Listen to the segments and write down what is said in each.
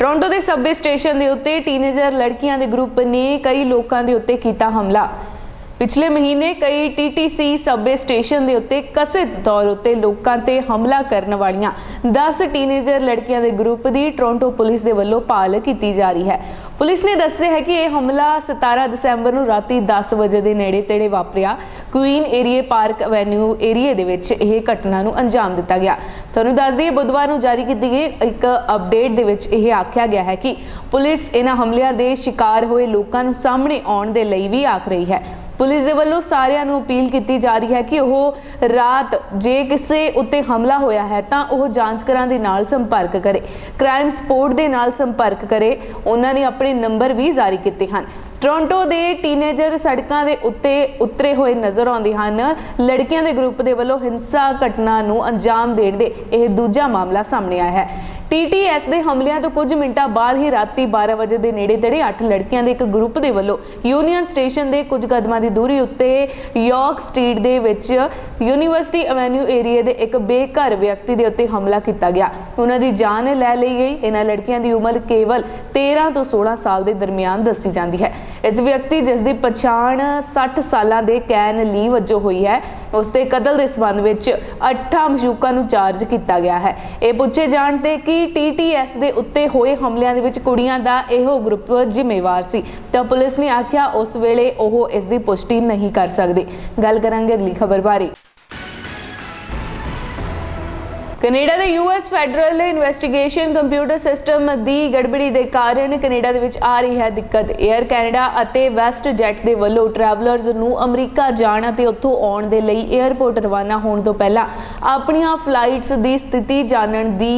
Toronto ਦੇ Subway station ਦੇ ਉੱਤੇ ਟੀਨੇਜਰ ਲੜਕੀਆਂ ਦੇ ਗਰੁੱਪ ਨੇ ਕਈ ਲੋਕਾਂ ਦੇ ਉੱਤੇ ਕੀਤਾ ਹਮਲਾ। पिछले महीने कई TTC सबवे स्टेशन के उत्ते कथित तौर उत्ते लोकां ते हमला करने वालियां 10 टीनेजर लड़कियां दे ग्रुप की टोरांटो पुलिस दे वल्लों भाल की जा रही है। पुलिस ने दस्सिया है कि यह हमला 17 दसंबर नूं राती 10 बजे के नेड़े तेड़े वापरिया। क्वीन एरिए पार्क एवेन्यू एरिए दे विच यह घटना नूं अंजाम दिता गया। तुहानूं दस दईए बुधवार नूं जारी की गई एक अपडेट दे विच यह आख्या गया है कि पुलिस इन्हां हमलिਆਂ ਦੇ शिकार होए लोकां नूं सामने आउण दे लई भी आख रही है। पुलिस दे वल्लों सारिਆਂ ਨੂੰ अपील की जा रही है कि ਉਹ रात जे किसी उत्ते हमला होया है तां ਉਹ ਜਾਂਚਕਰਾਂ ਦੇ ਨਾਲ संपर्क करे, क्राइम सपोर्ट ਦੇ ਨਾਲ संपर्क करे। ਉਹਨਾਂ ਨੇ ਆਪਣੇ नंबर भी जारी किए हैं। टोरांटो के टीनेजर सड़कों के उत्ते उतरे हुए नज़र आते हैं। लड़कियों के ग्रुप के वलों हिंसा घटना नूं अंजाम देण दे यह दूजा मामला सामने आया है। TTS के हमलिਆਂ तो कुछ मिनटां बाद ही राती 12 बजे के नेड़े तेड़े 8 लड़कियों के एक ग्रुप के वलों यूनियन स्टेशन के कुछ कदमां की दूरी उत्ते यॉर्क स्ट्रीट के विच यूनीवर्सिटी एवेन्यू एरिए के एक बेघर व्यक्ति के उत्ते हमला किया गया। उन्हां दी जान लै लई गई। इन्हां लड़कियों की उम्र केवल 13 तो 16 साल के दरमियान दसी जाती है। इस व्यक्ति जिसकी पछाण 60 साल के कैन ली वजों हुई है, उसके कतल के संबंध में 8 मशूकां नूं चार्ज किया गया है। यह पूछे जाण ते कि TTS के उत्ते होए हमलिਆਂ ਦੇ ਵਿੱਚ ਕੁੜੀਆਂ ਦਾ ਇਹੋ ग्रुप जिम्मेवार सी तो पुलिस ने आख्या उस वेले ਉਹ ਇਸ ਦੀ पुष्टि नहीं कर सकते। गल करांगे अगली खबर बारे। कनेडा के US federal investigation computer system की गड़बड़ी के कारण कनेडा दे विच आ रही है दिक्कत। एयर कैनेडा और वैस्ट जैट के वलों ट्रैवलर्स नूं अमरीका जाण ते उत्थों आउण दे लई एयरपोर्ट रवाना होने तो पहला अपनियां फ्लाइट्स की स्थिति जानण दी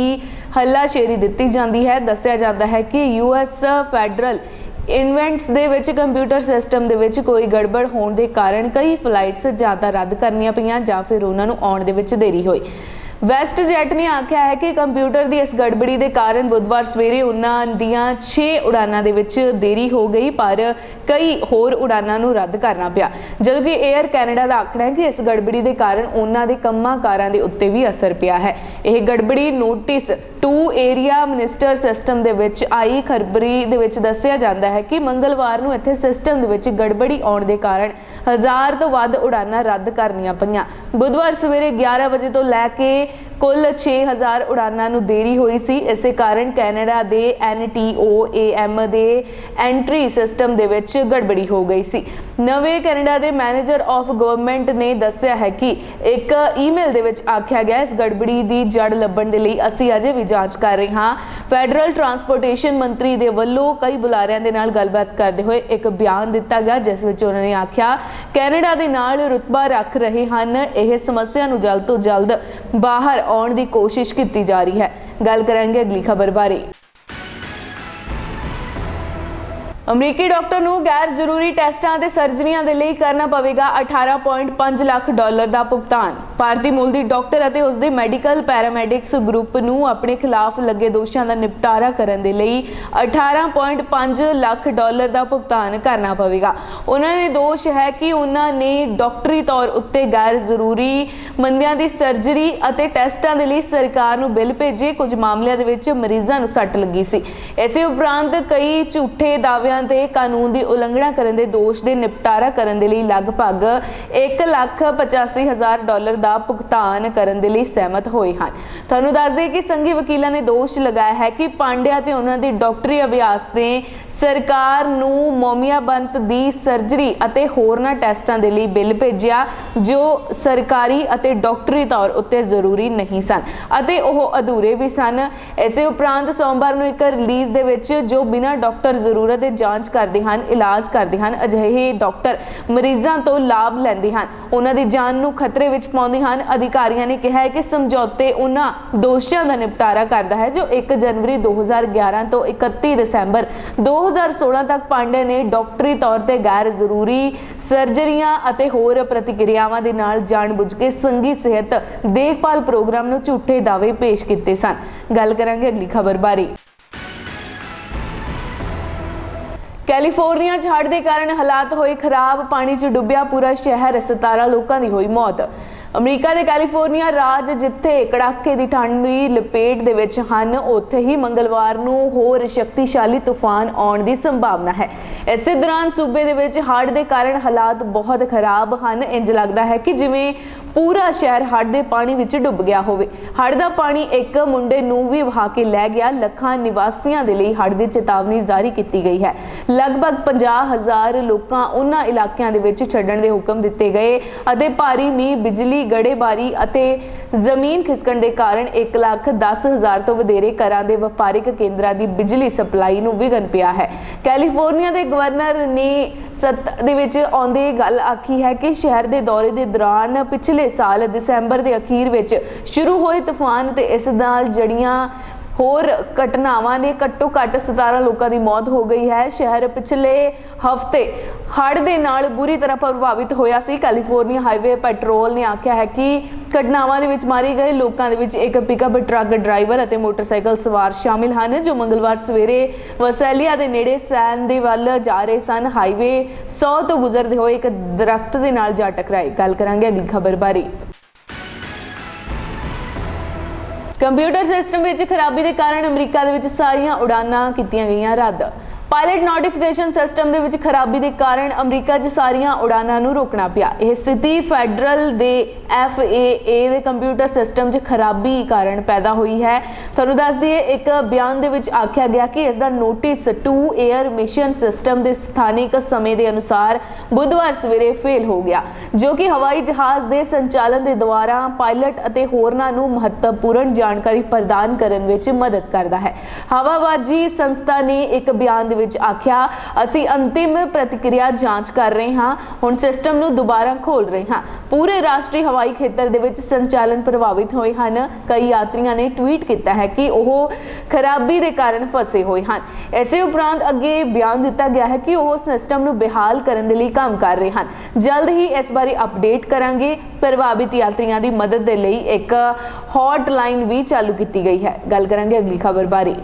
हल्लाशेरी दी जाती है। दस्सिया जाता है कि US federal events they which computer system दे विच कोई गड़बड़ होने के कारण कई फ्लाइट्स जां तां रद्द करनियां पईयां जां फिर उन्हां नूं आउण दे विच देरी होई। वैस्ट जैट ने आख्या है कि कंप्यूटर की इस गड़बड़ी के कारण बुधवार सवेरे उन्हां दियां 6 उड़ानां दे विच देरी हो गई, पर कई होर उड़ानां नूं रद्द करना पिया। जबकि एयर कैनेडा का आखना है कि इस गड़बड़ी के कारण उन्हां दे कम्मां कारां दे उत्ते भी असर पिया है। यह गड़बड़ी नोटिस 2 एरिया मिनिस्टर सिस्टम दे विच आई खबरी दे विच दस्सिया जाता है कि मंगलवार नूं इत्थे सिस्टम दे विच गड़बड़ी आउण दे कारण 1000 तो वध उड़ानां रद्द करनियां पईयां। बुधवार सवेरे 11 बजे तो लैके कुल 6000 उड़ानां नूं देरी हुई सी। इस कारण कैनेडा के NTOAM दे एंट्री सिस्टम दे विच गड़बड़ी हो गई सी। नवे कैनेडा के मैनेजर ऑफ गवर्नमेंट ने दस्सिया है कि एक ईमेल दे विच आख्या गया इस गड़बड़ी की जड़ लभण दे लई असीं अजे भी जांच कर रहे हाँ। फैडरल ट्रांसपोर्टेशन मंत्री दे वल्लों कई बुलारियां दे नाल गलबात करते हुए एक बयान दिता गया जिस विच उन्होंने आख्या कैनेडा दे नाल रुतबा रख रहे हैं। यह समस्या नूं जल्द तो जल्द बाहर आउण दी कोशिश की जा रही है। गल करांगे अगली खबर बारे। अमरीकी डॉक्टर नूं गैर जरूरी टैस्टां ते सर्जरियां दे लई करना पवेगा $18.5 लाख का भुगतान। भारतीय मूल दी डॉक्टर अते उसदे मैडिकल पैरामैडिक्स ग्रुप नूं अपने खिलाफ लगे दोषां दा निपटारा करन दे लई $18.5 लाख का भुगतान करना पवेगा। उन्हां ने दोष है कि उन्हां ने डॉक्टरी तौर उत्ते गैर जरूरी मंदियां दी सर्जरी अते टैस्टां दे लई सरकार नूं बिल भेजे। कुछ मामलिਆਂ ਦੇ ਵਿੱਚ मरीजां नूं सੱਟ ਲੱਗੀ ਸੀ। इसे उपरांत कई झूठे दाविਆਂ ते कानून की उलंघना करने के दोष के निपटारा करने के लिए लगभग $1,85,000 का भुगतान करने के लिए सहमत हुए हैं। तुहानूं दस दें कि संघी वकीलों ने दोष लगाया है कि पांड्या ते उन्हां दे डॉक्टरी अभ्यास ने सरकार नूं मोमियाबंत की सर्जरी अते होरनां टैस्टां दे लई बिल भेजिया जो सरकारी अते डॉक्टरी तौर उत्ते जरूरी नहीं सन अते ओह अधूरे भी सन। इस उपरांत सोमवार नूं एक रिलीज़ दे विच जो बिना डॉक्टर जरूरत दे जांच करते हैं इलाज करते हैं अजिहे डॉक्टर मरीजों तो लाभ लेंदे हैं, उन्हां दी जान नूं खतरे विच पाउंदे हैं। अधिकारियों ने कहा है कि समझौते उन्हां दोषियों का निपटारा करता है जो 1 जनवरी 2011 तो 31 दिसंबर 2016 तक पांडे ने डॉक्टरी तौर पर गैर जरूरी सर्जरियां अते होर प्रतिक्रियावां दे नाल जानबुझ के संघी सेहत देखभाल प्रोग्राम नूं झूठे दावे पेश किए सन। गल करांगे अगली खबर बारे। कैलीफोर्निया हड़ के कारण हालात होए खराब, पानी च डुबिया पूरा शहर, 17 लोगों की हुई मौत। ਅਮਰੀਕਾ ਦੇ ਕੈਲੀਫੋਰਨੀਆ ਰਾਜ ਜਿੱਥੇ ਕੜਾਕੇ ਦੀ ਠੰਡ ਦੀ ਲਪੇਟ ਦੇ ਵਿੱਚ ਹਨ, ਉੱਥੇ ਹੀ ਮੰਗਲਵਾਰ ਨੂੰ ਹੋਰ ਸ਼ਕਤੀਸ਼ਾਲੀ ਤੂਫਾਨ ਆਉਣ ਦੀ ਸੰਭਾਵਨਾ ਹੈ। ਇਸੇ ਦੌਰਾਨ ਸੂਬੇ ਦੇ ਵਿੱਚ ਹੜ੍ਹ ਦੇ ਕਾਰਨ ਹਾਲਾਤ ਬਹੁਤ ਖਰਾਬ ਹਨ। ਇੰਜ ਲੱਗਦਾ ਹੈ ਕਿ ਜਿਵੇਂ ਪੂਰਾ ਸ਼ਹਿਰ ਹੜ੍ਹ ਦੇ ਪਾਣੀ ਵਿੱਚ ਡੁੱਬ ਗਿਆ ਹੋਵੇ। ਹੜ੍ਹ ਦਾ ਪਾਣੀ ਇੱਕ ਮੁੰਡੇ ਨੂੰ ਵੀ ਵਹਾ ਕੇ ਲੈ ਗਿਆ। ਲੱਖਾਂ ਨਿਵਾਸੀਆਂ ਦੇ ਲਈ ਹੜ੍ਹ ਦੀ ਚੇਤਾਵਨੀ ਜਾਰੀ ਕੀਤੀ ਗਈ ਹੈ। ਲਗਭਗ 50,000 ਲੋਕਾਂ ਉਹਨਾਂ ਇਲਾਕਿਆਂ ਦੇ ਵਿੱਚ ਛੱਡਣ ਦੇ ਹੁਕਮ ਦਿੱਤੇ ਗਏ ਅਤੇ ਭਾਰੀ ਮੀਂਹ, ਬਿਜਲੀ, ਗੜੇਬਾਰੀ ਅਤੇ ਜ਼ਮੀਨ ਖਿਸਕਣ ਦੇ ਕਾਰਨ 1,10,000 ਤੋਂ ਵਧੇਰੇ ਘਰਾਂ ਦੇ ਵਪਾਰਿਕ ਕੇਂਦਰਾਂ ਦੀ ਬਿਜਲੀ ਸਪਲਾਈ ਨੂੰ ਵਿਘਨ ਪਿਆ ਹੈ। ਕੈਲੀਫੋਰਨੀਆ ਦੇ ਗਵਰਨਰ ਨੇ ਸੱਤਾ ਦੇ ਵਿੱਚ ਆਉਂਦੇ ਗੱਲ ਆਖੀ ਹੈ ਕਿ ਸ਼ਹਿਰ ਦੇ ਦੌਰੇ ਦੇ ਦੌਰਾਨ ਪਿਛਲੇ ਸਾਲ ਦਸੰਬਰ ਦੇ ਅਖੀਰ ਵਿੱਚ ਸ਼ੁਰੂ ਹੋਏ ਤੂਫਾਨ ਤੇ ਇਸ ਨਾਲ ਜੜੀਆਂ ਹੋਰ ਘਟਨਾਵਾਂ ਨੇ ਘੱਟੋ ਘੱਟ 17 ਲੋਕਾਂ ਦੀ ਮੌਤ ਹੋ ਗਈ ਹੈ। ਸ਼ਹਿਰ ਪਿਛਲੇ ਹਫ਼ਤੇ ਹੜ੍ਹ ਦੇ ਨਾਲ ਬੁਰੀ ਤਰ੍ਹਾਂ ਪ੍ਰਭਾਵਿਤ ਹੋਇਆ ਸੀ। ਕੈਲੀਫੋਰਨੀਆ ਹਾਈਵੇ ਪੈਟਰੋਲ ਨੇ ਆਖਿਆ ਹੈ ਕਿ ਘਟਨਾਵਾਂ ਦੇ ਵਿੱਚ ਮਾਰੇ ਗਏ ਲੋਕਾਂ ਦੇ ਵਿੱਚ ਇੱਕ ਪਿਕਅਪ ਟਰੱਕ ਡਰਾਈਵਰ ਅਤੇ ਮੋਟਰਸਾਈਕਲ ਸਵਾਰ ਸ਼ਾਮਿਲ ਹਨ, ਜੋ ਮੰਗਲਵਾਰ ਸਵੇਰੇ ਵਸੈਲੀਆ ਦੇ ਨੇੜੇ ਸੈਨ ਦੇ ਵੱਲ ਜਾ ਰਹੇ ਸਨ। ਹਾਈਵੇ 100 ਤੋਂ ਗੁਜ਼ਰਦੇ ਹੋਏ ਇੱਕ ਦਰਖਤ ਦੇ ਨਾਲ ਜਾ ਟਕਰਾਏ। ਗੱਲ ਕਰਾਂਗੇ ਅਗਲੀ ਖਬਰ ਬਾਰੇ। ਕੰਪਿਊਟਰ ਸਿਸਟਮ ਵਿੱਚ ਖਰਾਬੀ ਦੇ ਕਾਰਨ ਅਮਰੀਕਾ ਦੇ ਵਿੱਚ ਸਾਰੀਆਂ ਉਡਾਨਾਂ ਕੀਤੀਆਂ ਗਈਆਂ ਰੱਦ। ਪਾਇਲਟ ਨੋਟੀਫਿਕੇਸ਼ਨ ਸਿਸਟਮ ਦੇ ਵਿੱਚ ਖਰਾਬੀ ਦੇ ਕਾਰਨ ਅਮਰੀਕਾ 'ਚ ਸਾਰੀਆਂ ਉਡਾਨਾਂ ਨੂੰ ਰੋਕਣਾ ਪਿਆ। ਇਹ ਸਥਿਤੀ ਫੈਡਰਲ ਦੇ FAA ਦੇ ਕੰਪਿਊਟਰ ਸਿਸਟਮ 'ਚ ਖਰਾਬੀ ਕਾਰਨ ਪੈਦਾ ਹੋਈ ਹੈ। ਤੁਹਾਨੂੰ ਦੱਸ ਦਈਏ, ਇੱਕ ਬਿਆਨ ਦੇ ਵਿੱਚ ਆਖਿਆ ਗਿਆ ਕਿ ਇਸ ਦਾ ਨੋਟਿਸ 2 에ਅਰ ਮਿਸ਼ਨ ਸਿਸਟਮ ਦੇ ਸਥਾਨਿਕ ਸਮੇਂ ਦੇ ਅਨੁਸਾਰ ਬੁੱਧਵਾਰ ਸਵੇਰੇ ਫੇਲ ਹੋ ਗਿਆ, ਜੋ ਕਿ ਹਵਾਈ ਜਹਾਜ਼ ਦੇ ਸੰਚਾਲਨ ਦੇ ਦੌਰਾਨ ਪਾਇਲਟ ਅਤੇ ਹੋਰਨਾਂ ਨੂੰ ਮਹੱਤਵਪੂਰਨ ਜਾਣਕਾਰੀ ਪ੍ਰਦਾਨ ਕਰਨ ਵਿੱਚ ਮਦਦ ਕਰਦਾ ਹੈ। ਹਵਾਬਾਜ਼ੀ ਸੰਸਥਾ ਨੇ ਇੱਕ ਬਿਆਨ ਵਿੱਚ ਆਖਿਆ, ਅਸੀਂ ਅੰਤਿਮ ਪ੍ਰਤੀਕਿਰਿਆ ਜਾਂਚ ਕਰ ਰਹੇ ਹਾਂ, ਹੁਣ ਸਿਸਟਮ ਨੂੰ ਦੁਬਾਰਾ ਖੋਲ ਰਹੇ ਹਾਂ। ਪੂਰੇ ਰਾਸ਼ਟਰੀ ਹਵਾਈ ਖੇਤਰ ਦੇ ਵਿੱਚ ਸੰਚਾਲਨ ਪ੍ਰਭਾਵਿਤ ਹੋਏ ਹਨ। ਕਈ ਯਾਤਰੀਆਂ ਨੇ ਟਵੀਟ ਕੀਤਾ ਹੈ ਕਿ ਉਹ ਖਰਾਬੀ ਦੇ ਕਾਰਨ ਫਸੇ ਹੋਏ ਹਨ। ਇਸੇ ਉਪਰੰਤ ਅੱਗੇ ਬਿਆਨ ਦਿੱਤਾ ਗਿਆ ਹੈ ਕਿ ਉਹ ਸਿਸਟਮ ਨੂੰ ਬਹਾਲ ਕਰਨ ਦੇ ਲਈ ਕੰਮ ਕਰ ਰਹੇ ਹਨ। ਜਲਦ ਹੀ ਇਸ ਬਾਰੇ ਅਪਡੇਟ ਕਰਾਂਗੇ। ਪ੍ਰਭਾਵਿਤ ਯਾਤਰੀਆਂ ਦੀ ਮਦਦ ਦੇ ਲਈ ਇੱਕ ਹੌਟਲਾਈਨ ਵੀ ਚਾਲੂ ਕੀਤੀ ਗਈ ਹੈ। ਗੱਲ ਕਰਾਂਗੇ ਅਗਲੀ ਖਬਰ ਬਾਰੇ।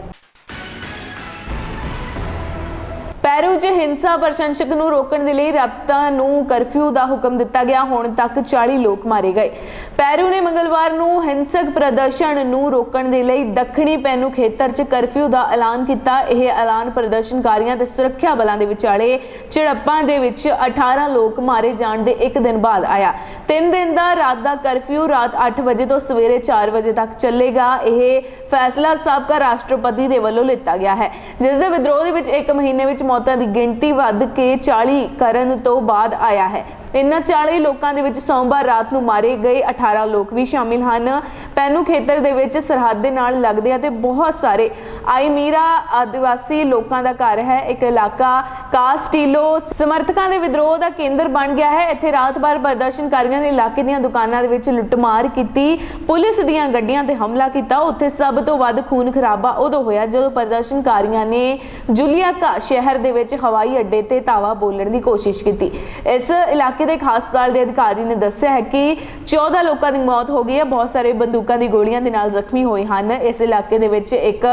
ਪੈਰੂ 'ਚ ਹਿੰਸਾ ਪ੍ਰਸ਼ੰਸਕ ਨੂੰ ਰੋਕਣ ਦੇ ਲਈ ਰਾਤਾਂ ਨੂੰ ਕਰਫਿਊ ਦਾ ਹੁਕਮ ਦਿੱਤਾ ਗਿਆ। ਹੁਣ ਤੱਕ 40 ਲੋਕ ਮਾਰੇ ਗਏ। ਪੈਰੂ ਨੇ ਮੰਗਲਵਾਰ ਨੂੰ ਹਿੰਸਕ ਪ੍ਰਦਰਸ਼ਨ ਨੂੰ ਰੋਕਣ ਦੇ ਲਈ ਦੱਖਣੀ ਪੈਨੂ ਖੇਤਰ 'ਚ ਕਰਫਿਊ ਦਾ ਐਲਾਨ ਕੀਤਾ। ਇਹ ਐਲਾਨ ਪ੍ਰਦਰਸ਼ਨਕਾਰੀਆਂ ਤੇ ਸੁਰੱਖਿਆ ਬਲਾਂ ਦੇ ਵਿਚਾਲੇ ਝੜਪਾਂ ਦੇ ਵਿੱਚ 18 ਲੋਕ ਮਾਰੇ ਜਾਣ ਦੇ ਇੱਕ ਦਿਨ ਬਾਅਦ ਆਇਆ। 3 ਦਿਨ ਦਾ ਰਾਤ ਦਾ ਕਰਫਿਊ ਰਾਤ 8 ਵਜੇ ਤੋਂ ਸਵੇਰੇ 4 ਵਜੇ ਤੱਕ ਚੱਲੇਗਾ। ਇਹ ਫੈਸਲਾ ਸਾਬਕਾ ਰਾਸ਼ਟਰਪਤੀ ਦੇ ਵੱਲੋਂ ਲਿੱਤਾ ਗਿਆ ਹੈ, ਜਿਸ ਦੇ ਵਿਦਰੋਹ ਦੇ ਵਿੱਚ ਇੱਕ ਮਹੀਨੇ ਵਿੱਚ ਮੌਤਾਂ ਦੀ ਗਿਣਤੀ ਵੱਧ ਕੇ 40 ਕਰਨ ਤੋਂ ਬਾਅਦ ਆਇਆ ਹੈ। ਇਨ੍ਹਾਂ 40 ਲੋਕਾਂ ਦੇ ਵਿੱਚ ਸੋਮਵਾਰ ਰਾਤ ਨੂੰ ਮਾਰੇ ਗਏ 18 ਲੋਕ ਵੀ ਸ਼ਾਮਿਲ ਹਨ। ਪੈਨੂ ਖੇਤਰ ਦੇ ਵਿੱਚ ਸਰਹੱਦ ਦੇ ਨਾਲ ਲੱਗਦੇ ਅਤੇ ਬਹੁਤ ਸਾਰੇ ਆਈਮੀਰਾ ਆਦਿਵਾਸੀ ਲੋਕਾਂ ਦਾ ਘਰ ਹੈ। ਇੱਕ ਇਲਾਕਾ ਕਾਸਟੀਲੋ ਸਮਰਥਕਾਂ ਦੇ ਵਿਦਰੋਹ ਦਾ ਕੇਂਦਰ ਬਣ ਗਿਆ ਹੈ। ਇੱਥੇ ਰਾਤ ਭਰ ਪ੍ਰਦਰਸ਼ਨਕਾਰੀਆਂ ਨੇ ਇਲਾਕੇ ਦੀਆਂ ਦੁਕਾਨਾਂ ਦੇ ਵਿੱਚ ਲੁੱਟਮਾਰ ਕੀਤੀ, ਪੁਲਿਸ ਦੀਆਂ ਗੱਡੀਆਂ ਤੇ ਹਮਲਾ ਕੀਤਾ। ਉੱਥੇ ਸਭ ਤੋਂ ਵੱਧ ਖੂਨ ਖਰਾਬਾ ਉਦੋਂ ਹੋਇਆ ਜਦੋਂ ਪ੍ਰਦਰਸ਼ਨਕਾਰੀਆਂ ਨੇ ਜੁਲੀਆਕਾ ਸ਼ਹਿਰ ਦੇ ਵਿੱਚ ਹਵਾਈ ਅੱਡੇ ਤੇ ਧਾਵਾ ਬੋਲਣ ਦੀ ਕੋਸ਼ਿਸ਼ ਕੀਤੀ। ਇਸ ਇਲਾਕੇ ਦੇ ਇੱਕ ਹਸਪਤਾਲ ਦੇ ਅਧਿਕਾਰੀ ਨੇ ਦੱਸਿਆ ਹੈ ਕਿ 14 ਲੋਕਾਂ ਦੀ ਮੌਤ ਹੋ ਗਈ ਹੈ। ਬਹੁਤ ਸਾਰੇ ਬੰਦੂਕਾਂ ਦੀ ਗੋਲੀਆਂ ਦੇ ਨਾਲ ਜ਼ਖਮੀ ਹੋਏ ਹਨ। ਇਸ ਇਲਾਕੇ ਦੇ ਵਿੱਚ ਇੱਕ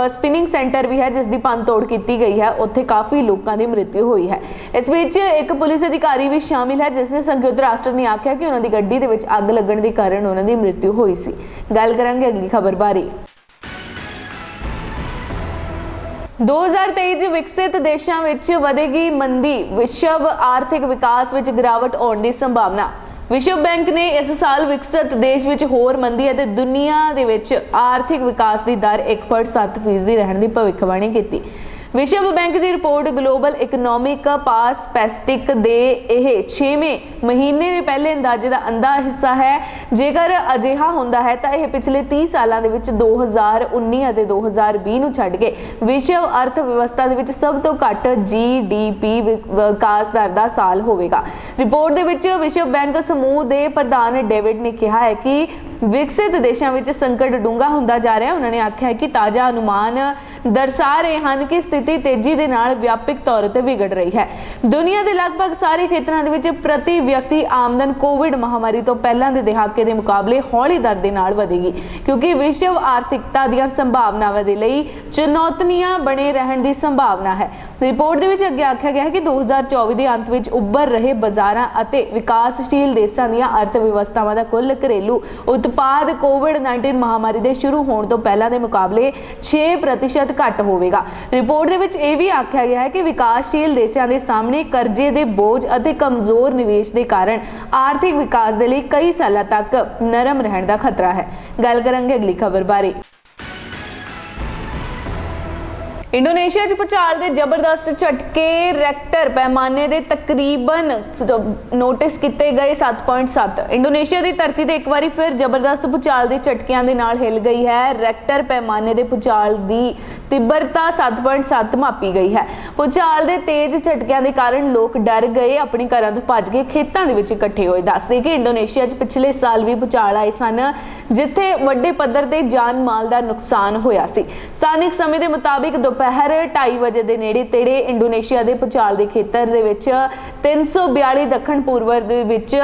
ਸਪਿਨਿੰਗ ਸੈਂਟਰ ਵੀ ਹੈ, ਜਿਸ ਦੀ ਭੰਨਤੋੜ ਕੀਤੀ ਗਈ ਹੈ। ਉੱਥੇ ਕਾਫੀ ਲੋਕਾਂ ਦੀ ਮ੍ਰਿਤੂ ਹੋਈ ਹੈ। ਇਸ ਵਿੱਚ ਇੱਕ ਪੁਲਿਸ ਅਧਿਕਾਰੀ ਵੀ ਸ਼ਾਮਿਲ ਹੈ, ਜਿਸ ਨੇ ਸੰਯੁਕਤ ਰਾਸ਼ਟਰ ਨੇ ਆਖਿਆ ਕਿ ਉਹਨਾਂ ਦੀ ਗੱਡੀ ਦੇ ਵਿੱਚ ਅੱਗ ਲੱਗਣ ਦੇ ਕਾਰਨ ਉਹਨਾਂ ਦੀ ਮ੍ਰਿਤੂ ਹੋਈ ਸੀ। ਗੱਲ ਕਰਾਂਗੇ ਅਗਲੀ ਖਬਰ ਬਾਰੇ। 2023 ਚ ਵਿਕਸਿਤ ਦੇਸ਼ਾਂ ਵਿੱਚ ਵਧੇਗੀ ਮੰਦੀ, ਵਿਸ਼ਵ ਆਰਥਿਕ ਵਿਕਾਸ ਵਿੱਚ ਗਿਰਾਵਟ ਆਉਣ ਦੀ ਸੰਭਾਵਨਾ। ਵਿਸ਼ਵ ਬੈਂਕ ਨੇ ਇਸ ਸਾਲ ਵਿਕਸਿਤ ਦੇਸ਼ ਵਿੱਚ ਹੋਰ ਮੰਦੀ ਅਤੇ ਦੁਨੀਆ ਦੇ ਵਿੱਚ ਆਰਥਿਕ ਵਿਕਾਸ ਦੀ ਦਰ 1.7% ਰਹਿਣ ਦੀ ਭਵਿੱਖਬਾਣੀ ਕੀਤੀ। ਵਿਸ਼ਵ ਬੈਂਕ ਦੀ ਰਿਪੋਰਟ ਗਲੋਬਲ ਇਕਨੋਮਿਕ ਪਾਰਸਪੈਕਟਿਵ ਦੇ ਇਹ 6ਵੇਂ ਮਹੀਨੇ ਦੇ ਪਹਿਲੇ ਅੰਦਾਜ਼ੇ ਦਾ ਅੰਧਾ ਹਿੱਸਾ ਹੈ। ਜੇਕਰ ਅਜਿਹਾ ਹੁੰਦਾ ਹੈ ਤਾਂ ਇਹ ਪਿਛਲੇ 30 ਸਾਲਾਂ ਦੇ ਵਿੱਚ 2019 ਅਤੇ 2020 ਨੂੰ ਛੱਡ ਕੇ ਵਿਸ਼ਵ ਅਰਥ ਵਿਵਸਥਾ ਦੇ ਵਿੱਚ ਸਭ ਤੋਂ ਘੱਟ GDP ਵਿਕਾਸ ਦਰ ਦਾ ਸਾਲ ਹੋਵੇਗਾ। ਰਿਪੋਰਟ ਦੇ ਵਿੱਚ ਵਿਸ਼ਵ ਬੈਂਕ ਸਮੂਹ ਦੇ ਪ੍ਰਧਾਨ ਡੇਵਿਡ ਨੇ ਕਿਹਾ ਹੈ ਕਿ ਵਿਕਸਿਤ ਦੇਸ਼ਾਂ ਵਿੱਚ ਸੰਕਟ ਡੂੰਘਾ ਹੁੰਦਾ ਜਾ ਰਿਹਾ ਹੈ। ਉਹਨਾਂ ਨੇ ਆਖਿਆ ਹੈ ਕਿ ਤਾਜ਼ਾ ਅਨੁਮਾਨ ਦਰਸਾ ਰਹੇ ਹਨ ਕਿ ਸਥਿਤੀ ਸਥਿਤੀ ਤੇਜ਼ੀ ਦੇ ਨਾਲ ਵਿਆਪਕ ਤੌਰ ਤੇ ਵਿਗੜ ਰਹੀ ਹੈ। ਦੁਨੀਆ ਦੇ ਲਗਭਗ ਸਾਰੇ ਖੇਤਰਾਂ ਦੇ ਵਿੱਚ ਪ੍ਰਤੀ ਵਿਅਕਤੀ ਆਮਦਨ ਕੋਵਿਡ ਮਹਾਮਾਰੀ ਤੋਂ ਪਹਿਲਾਂ ਦੇ ਦਹਾਕੇ ਦੇ ਮੁਕਾਬਲੇ ਹੌਲੀ ਦਰ ਦੇ ਨਾਲ ਵਧੇਗੀ, ਕਿਉਂਕਿ ਵਿਸ਼ਵ ਆਰਥਿਕਤਾ ਦੀਆਂ ਸੰਭਾਵਨਾਵਾਂ ਦੇ ਲਈ ਚੁਣੌਤੀਆਂ ਬਣੇ ਰਹਿਣ ਦੀ ਸੰਭਾਵਨਾ ਹੈ। ਰਿਪੋਰਟ ਦੇ ਵਿੱਚ ਅੱਗੇ ਆਖਿਆ ਗਿਆ ਹੈ ਕਿ 2024 ਦੇ ਅੰਤ ਵਿੱਚ ਉੱਭਰ ਰਹੇ ਬਾਜ਼ਾਰਾਂ ਅਤੇ ਵਿਕਾਸਸ਼ੀਲ ਦੇਸ਼ਾਂ ਦੀਆਂ ਅਰਥ ਵਿਵਸਥਾਵਾਂ ਦਾ ਕੁੱਲ ਘਰੇਲੂ ਉਤਪਾਦ ਕੋਵਿਡ-19 ਮਹਾਮਾਰੀ ਦੇ ਸ਼ੁਰੂ ਹੋਣ ਤੋਂ ਪਹਿਲਾਂ ਦੇ ਮੁਕਾਬਲੇ 6% ਘੱਟ ਹੋਵੇਗਾ। ਰਿਪੋਰਟ ਦੇ ਵਿੱਚ ਇਹ ਵੀ ਆਖਿਆ ਗਿਆ ਹੈ ਕਿ ਵਿਕਾਸਸ਼ੀਲ ਦੇਸ਼ਾਂ ਦੇ ਸਾਹਮਣੇ ਕਰਜ਼ੇ ਦੇ ਬੋਝ ਅਤੇ ਕਮਜ਼ੋਰ ਨਿਵੇਸ਼ ਦੇ ਕਾਰਨ ਆਰਥਿਕ ਵਿਕਾਸ ਦੇ ਲਈ ਕਈ ਸਾਲਾਂ ਤੱਕ ਨਰਮ ਰਹਿਣ ਦਾ ਖਤਰਾ ਹੈ। ਗੱਲ ਕਰਾਂਗੇ ਅਗਲੀ ਖਬਰ ਬਾਰੇ। इंडोनेशिया च भूचाल के जबरदस्त झटके रैक्टर पैमाने के तकरीबन नोटिस किए गए 7.7। इंडोनेशिया की धरती से एक बार फिर जबरदस्त भूचाल के झटकों के नाल हिल गई है। रैक्टर पैमाने के भूचाल की तीव्रता 7.7 मापी गई है। भूचाल के तेज झटकों के कारण लोग डर गए, अपने घरों तो भज के खेतों के इकट्ठे होए। दस दे कि इंडोनेशिया च पिछले साल भी भूचाल आए सन, जिथे वड्डे पद्धर ते जान माल का नुकसान होया सी। स्थानिक समय के मुताबिक दोपहर 2:30 वजे के नेड़े तेड़े इंडोनेशिया के भूचाल के खेतर दे विच 342 दक्षिण पूर्व दे विच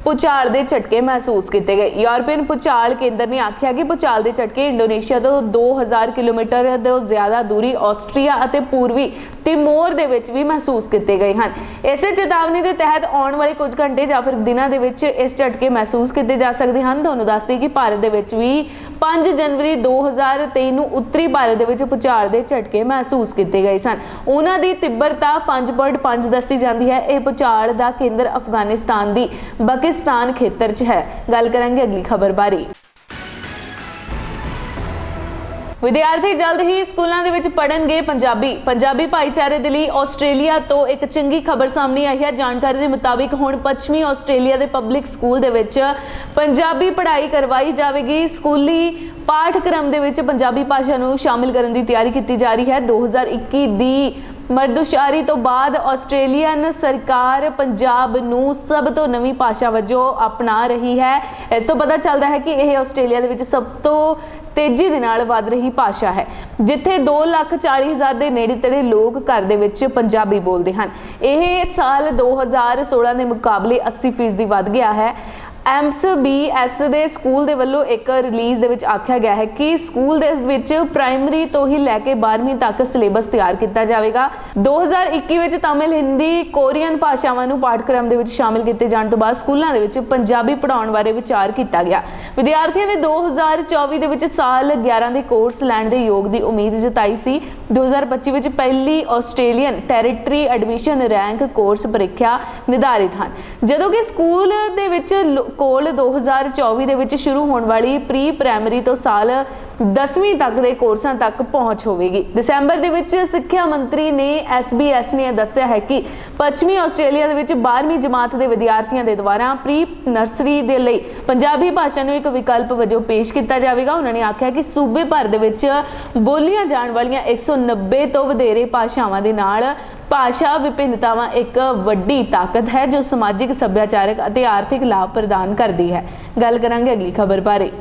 भूचाल के झटके महसूस किए गए। यूरोपीयन भूचाल केंद्र ने आख्या कि भूचाल के झटके इंडोनेशिया तो 2000 किलोमीटर तो ज्यादा दूरी ऑस्ट्रेलिया और पूर्वी तिमोर दे विच भी महसूस किए गए हैं। इस चेतावनी के तहत आने वाले कुछ घंटे या फिर दिनों के विच इस झटके महसूस किए जा सकते हैं। तुहानूं दस दें कि भारत के विच भी 5 जनवरी 2023 नूं उत्तरी भारत के विच भूचाल के झटके महसूस किए गए सन। उन्हां दी तीव्रता 5.5 दसी जाती है। यह भूचाल का केंद्र अफगानिस्तान की पाकिस्तान खेतर च है। गल करांगे अगली खबर बारे। विद्यार्थी जल्द ही स्कूलों के पढ़नगे पंजाबी भाईचारे के लिए ऑस्ट्रेलिया तो एक चंगी खबर सामने आई है। जानकारी के मुताबिक हुण पश्चिमी ऑस्ट्रेलिया के पब्लिक स्कूल के पंजाबी पढ़ाई करवाई जाएगी। स्कूली पाठक्रम के पंजाबी भाषा को शामिल करने की तैयारी की जा रही है। 2021 की मरदुशारी तो बाद ऑस्ट्रेलियन सरकार पंजाब नूं सब तो नवी भाषा वजों अपना रही है। इस तो पता चलता है कि यह ऑस्ट्रेलिया के सब तो तेजी दे नाल वध रही भाषा है, जिथे 2,40,000 के नेड़े तेड़े लोग घर दे विच पंजाबी बोलते हैं। यह साल 2016 के मुकाबले 80% वध गया है। MSBS दे स्कूल दे वल्लों एक रिलीज़ दे विच आख्या गया है कि स्कूल दे विच प्राइमरी तो ही लैके 12वीं तक सिलेबस तैयार किया जाएगा। 2021 विच तमिल, हिंदी, कोरियन भाषावां नूं पाठक्रम दे विच शामिल किए जाने तो बाद स्कूलों दे विच पंजाबी पढ़ाउण बारे विचार किया गया। विद्यार्थियों ने 2024 दे विच साल 11 के कोर्स लैण दे योग की उम्मीद जताई सी। 2025 विच पहली Australian territory admission rank course परीक्षा निर्धारित हैं, जदों कि स्कूल दे विच कोल 2024 दे विच शुरू होने वाली प्री प्राइमरी तो साल 10वीं तक के कोर्सां तक पहुँच होगी। दिसंबर दे विच सिक्ख्या मंत्री ने SBS ने दस्सिया है कि पश्चिमी ऑस्ट्रेलिया दे विच 12वीं जमात के विद्यार्थियों के द्वारा प्री नर्सरी के लिए पंजाबी भाषा को एक विकल्प वजों पेश किया जाएगा। उन्होंने आख्या कि सूबे भर दे विच बोलियां जाण वालियां 190 तो वधेरे भाषावां दे नाल भाषा विभिन्नतावां एक वड्डी ताकत है जो समाजिक, सभ्याचारक और आर्थिक लाभ प्रदान करती है। गल करांगे अगली खबर बारे।